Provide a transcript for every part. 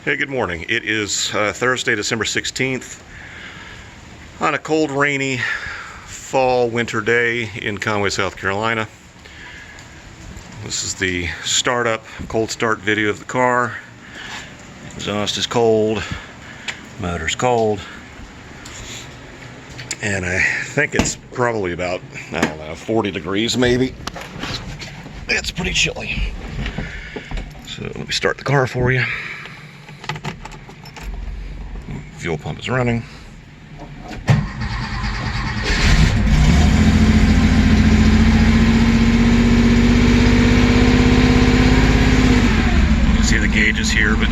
Hey, good morning. It is Thursday, December 16th, on a cold, rainy fall winter day in Conway, South Carolina. This is the startup, cold start video of the car. Exhaust is cold, motor's cold, and I think it's probably about, I don't know, 40 degrees maybe. It's pretty chilly. So let me start the car for you. Fuel pump is running. You can see the gauges here, but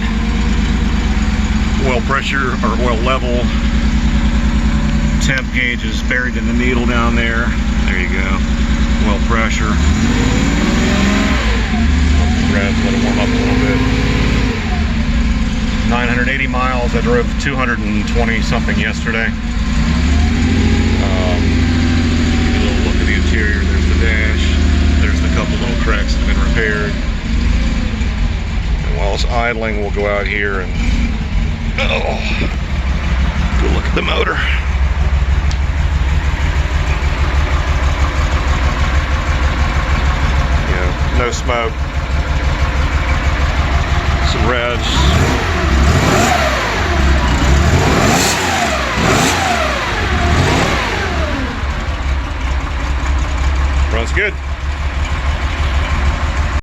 oil pressure or oil level, temp gauge is buried in the needle down there. There you go. Oil pressure. Let it warm up a little bit. 980 miles. I drove 220 something yesterday. Give you a little look at the interior. There's the dash. There's the couple little cracks that have been repaired. And while it's idling, we'll go out here and go look at the motor. Yeah, no smoke. Some revs.